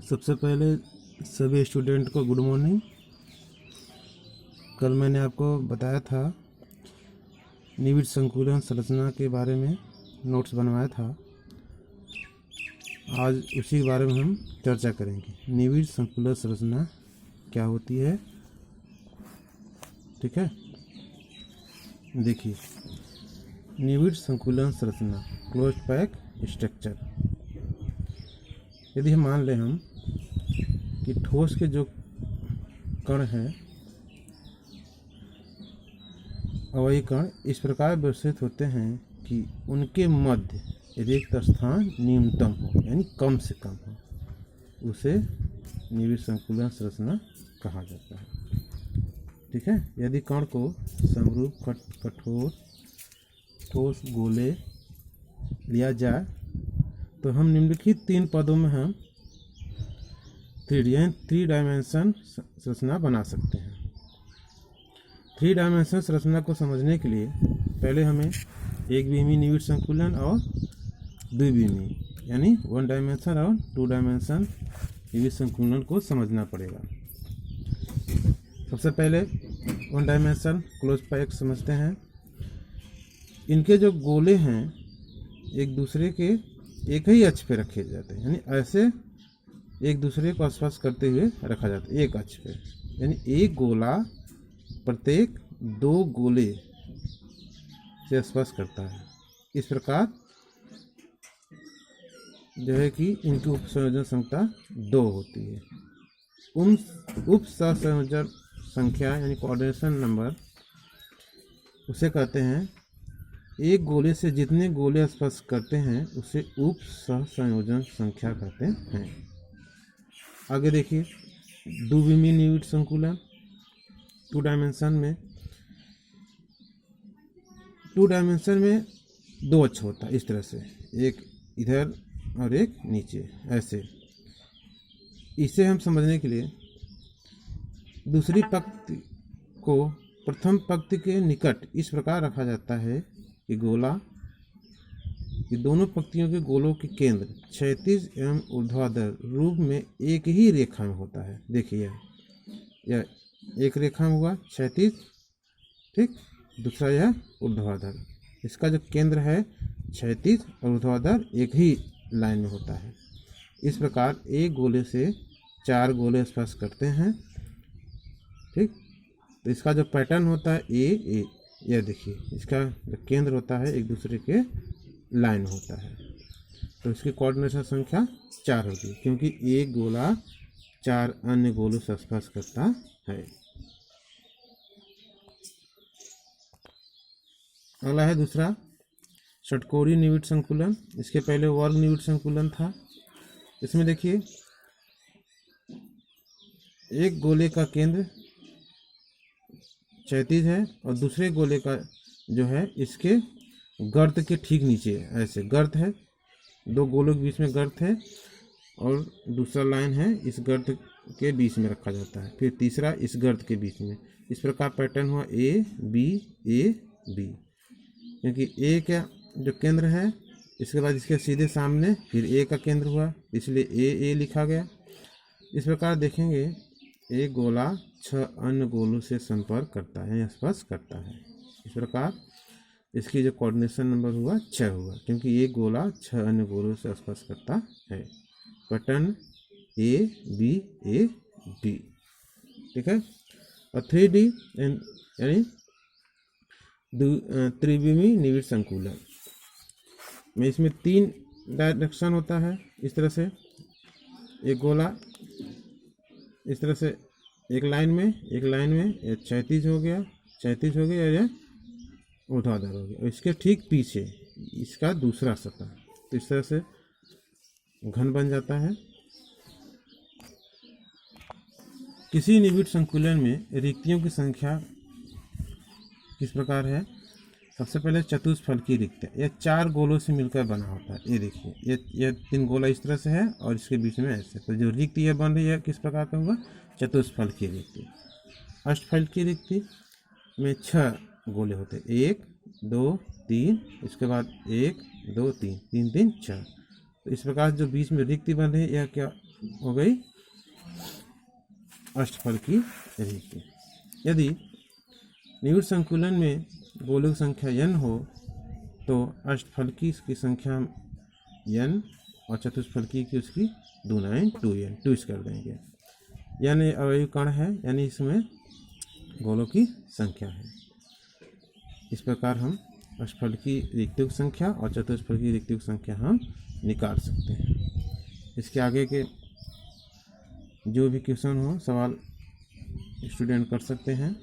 सबसे पहले सभी स्टूडेंट को गुड मॉर्निंग। कल मैंने आपको बताया था निविड़ संकुलन संरचना के बारे में, नोट्स बनवाया था। आज उसी के बारे में हम चर्चा करेंगे। निविड़ संकुलन संरचना क्या होती है, ठीक है। देखिए, निविड़ संकुलन संरचना क्लोज पैक स्ट्रक्चर। यदि हम मान लें हम कि ठोस के जो कण हैं, अवयवी कण इस प्रकार व्यवस्थित होते हैं कि उनके मध्य रिक्त स्थान न्यूनतम हो, यानी कम से कम हो, उसे निविड़ संकुलन संरचना कहा जाता है, ठीक है। यदि कण को समरूप कठोर ठोस गोले लिया जाए तो हम निम्नलिखित 3 पदों में हम 3 डायमेंशन संरचना बना सकते हैं। 3 डायमेंशन संरचना को समझने के लिए पहले हमें एक बीमी निविड़ संकुलन और द्विबीमी यानी 1 डायमेंशन और 2 डायमेंशन निविड़ संकुलन को समझना पड़ेगा। सबसे पहले 1 डायमेंशन क्लोज पैक समझते हैं। इनके जो गोले हैं एक दूसरे के एक ही अक्ष पे रखे जाते हैं, यानी ऐसे एक दूसरे को स्पर्श करते हुए रखा जाता है एक अक्ष पे, यानी एक गोला प्रत्येक 2 गोले से स्पर्श करता है। इस प्रकार जो है कि इनकी उप संयोजन संख्या 2 होती है। उन उप सहसंयोजन संख्या यानी कोऑर्डिनेशन नंबर उसे कहते हैं, एक गोले से जितने गोले स्पर्श करते हैं उसे उप सहसंयोजन संख्या कहते हैं। आगे देखिए, द्विबीमी निविड़ संकुलन 2 डायमेंशन में 2 अक्ष होता है, इस तरह से एक इधर और एक नीचे, ऐसे। इसे हम समझने के लिए दूसरी पंक्ति को प्रथम पंक्ति के निकट इस प्रकार रखा जाता है कि गोला, ये दोनों पंक्तियों के गोलों के केंद्र क्षैतिज एवं ऊर्ध्वाधर रूप में एक ही रेखा में होता है। देखिए, यह एक रेखा में हुआ क्षैतिज, ठीक, दूसरा यह ऊर्ध्वाधर। इसका जो केंद्र है क्षैतिज और ऊर्ध्वाधर एक ही लाइन में होता है। इस प्रकार एक गोले से 4 गोले स्पर्श करते हैं, ठीक। तो इसका जो पैटर्न होता है ए, यह देखिए, इसका जो केंद्र होता है एक दूसरे के लाइन होता है, तो इसकी कोऑर्डिनेशन संख्या 4 होगी, क्योंकि एक गोला 4 अन्य गोलों से स्पर्श करता है। अगला है दूसरा षटकोणीय निविड़ संकुलन। इसके पहले वर्ग निविड़ संकुलन था। इसमें देखिए, एक गोले का केंद्र क्षैतिज है और दूसरे गोले का जो है इसके गर्त के ठीक नीचे, ऐसे गर्त है, 2 गोलों के बीच में गर्त है और दूसरा लाइन है इस गर्त के बीच में रखा जाता है, फिर तीसरा इस गर्त के बीच में। इस प्रकार पैटर्न हुआ ए बी, क्योंकि ए का जो केंद्र है, इसके बाद इसके सीधे सामने फिर ए का केंद्र हुआ, इसलिए ए लिखा गया। इस प्रकार देखेंगे एक गोला 6 अन्य गोलों से संपर्क करता है, स्पर्श करता है। इस प्रकार इसकी जो कोऑर्डिनेशन नंबर हुआ 6 हुआ, क्योंकि एक गोला 6 अन्य गोलों से स्पर्श करता है। पैटर्न ए बी, ठीक है। और 3D यानी त्रिविमी निविड़ संकुलन में इसमें 3 डायरेक्शन होता है। इस तरह से एक गोला इस तरह से एक लाइन में ये क्षैतिज हो गया या ये ऊर्ध्वाधर हो गया, और इसके ठीक पीछे इसका दूसरा सतह, तो इस तरह से घन बन जाता है। किसी निविड़ संकुलन में रिक्तियों की संख्या किस प्रकार है। सबसे पहले चतुष्फलकीय रिक्त, यह 4 गोलों से मिलकर बना होता है। ये देखिए, ये 3 गोला इस तरह से है और इसके बीच में ऐसे, तो जो रिक्त यह बन रही है किस प्रकार का हुआ, चतुष्फलकीय रिक्ति। अष्टफलकीय रिक्ति में 6 गोले होते हैं, 1 2 3, इसके बाद 1 2 3 3 3 6। तो इस प्रकार जो बीच में रिक्ति बन रही है यह क्या हो गई अष्टफल की रेखी। यदि निविड़ संकुलन में गोलक संख्या n हो तो अष्टफलकी की संख्या n और चतुष्फलकी की उसकी दुनाएं 2n, ट्विस्ट कर देंगे। यानी अवयवी कण है, यानी इसमें गोलों की संख्या है। इस प्रकार हम अष्टफलकी रिक्तियों की संख्या और चतुष्फलकी रिक्तियों की संख्या हम निकाल सकते हैं। इसके आगे के जो भी क्वेश्चन हो, सवाल स्टूडेंट कर सकते हैं।